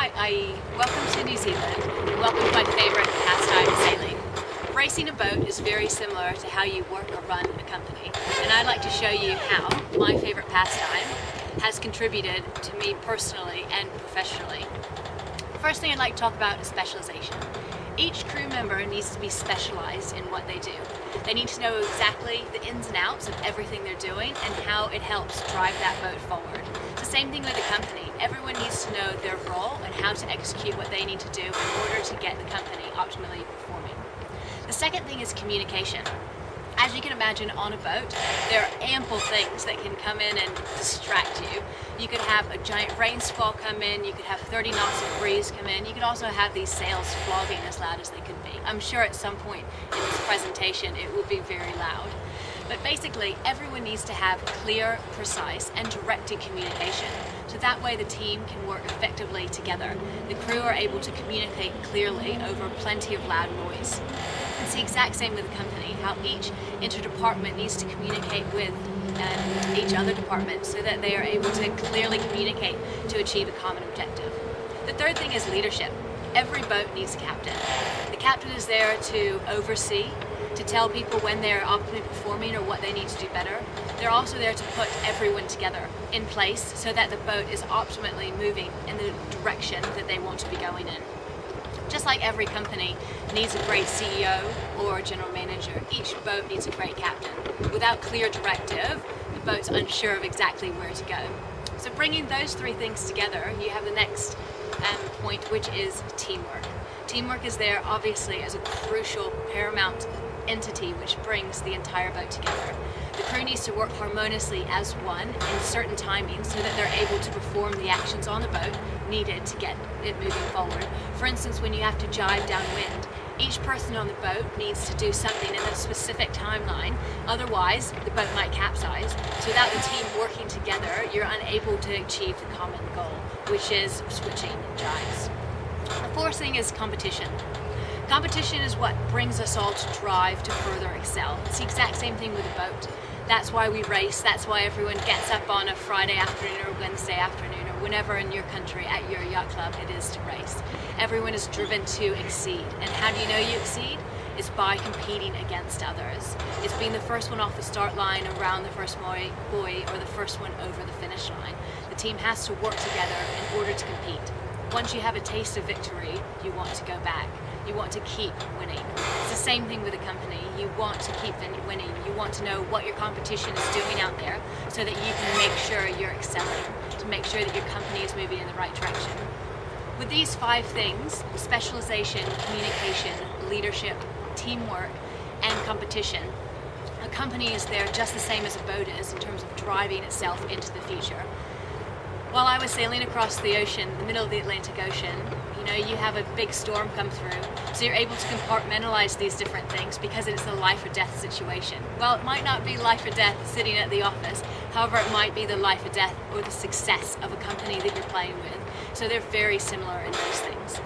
Hi IE, welcome to New Zealand and welcome to my favourite pastime, sailing. Racing a boat is very similar to how you work or run a company, and I'd like to show you how my favourite pastime has contributed to me personally and professionally. The first thing I'd like to talk about is specialisation. Each crew member needs to be specialised in what they do. They need to know exactly the ins and outs of everything they're doing and how it helps drive that boat forward. It's the same thing with the company. Everyone needs to know their role and how to execute what they need to do in order to get the company optimally performing. The second thing is communication. As you can imagine, on a boat, there are ample things that can come in and distract you. You could have a giant rain squall come in, you could have 30 knots of breeze come in, you could also have these sails flogging as loud as they could be. I'm sure at some point in this presentation it will be very loud. But basically, everyone needs to have clear, precise, and directed communication. So that way the team can work effectively together. The crew are able to communicate clearly over plenty of loud noise. It's the exact same with the company, how each interdepartment needs to communicate with each other department so that they are able to clearly communicate to achieve a common objective. The third thing is leadership. Every boat needs a captain. The captain is there to oversee, to tell people when they're optimally performing or what they need to do better. They're also there to put everyone together in place so that the boat is optimally moving in the direction that they want to be going in. Just like every company needs a great CEO or general manager, each boat needs a great captain. Without clear directive, the boat's unsure of exactly where to go. So bringing those three things together, you have the next point, which is teamwork. Teamwork is there obviously as a crucial, paramount entity which brings the entire boat together. The crew needs to work harmoniously as one in certain timings so that they're able to perform the actions on the boat needed to get it moving forward. For instance, when you have to jibe downwind, each person on the boat needs to do something in a specific timeline, otherwise the boat might capsize. So without the team working together, you're unable to achieve the common goal, which is switching jibes. The fourth thing is competition. Competition is what brings us all to drive to further excel. It's the exact same thing with a boat. That's why we race, that's why everyone gets up on a Friday afternoon or Wednesday afternoon or whenever in your country at your yacht club it is to race. Everyone is driven to exceed. And how do you know you exceed? It's by competing against others. It's being the first one off the start line, around the first buoy, or the first one over the finish line. The team has to work together in order to compete. Once you have a taste of victory, you want to go back. You want to keep winning. It's the same thing with a company. You want to keep winning. You want to know what your competition is doing out there so that you can make sure you're excelling, to make sure that your company is moving in the right direction. With these 5 things, specialization, communication, leadership, teamwork, and competition, a company is there just the same as a boat is in terms of driving itself into the future. While I was sailing across the ocean, the middle of the Atlantic Ocean, you have a big storm come through, so you're able to compartmentalize these different things because it's a life or death situation. Well, it might not be life or death sitting at the office, however it might be the life or death or the success of a company that you're playing with. So they're very similar in those things.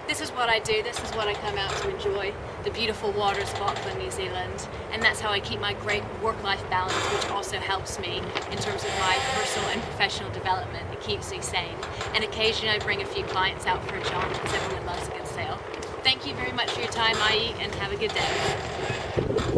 This is what I do, this is what I come out to enjoy, the beautiful waters of Auckland, New Zealand, and that's how I keep my great work-life balance, which also helps me in terms of my personal and professional development. It keeps me sane. And occasionally I bring a few clients out for a jaunt because everyone loves a good sail. Thank you very much for your time, IE, and have a good day.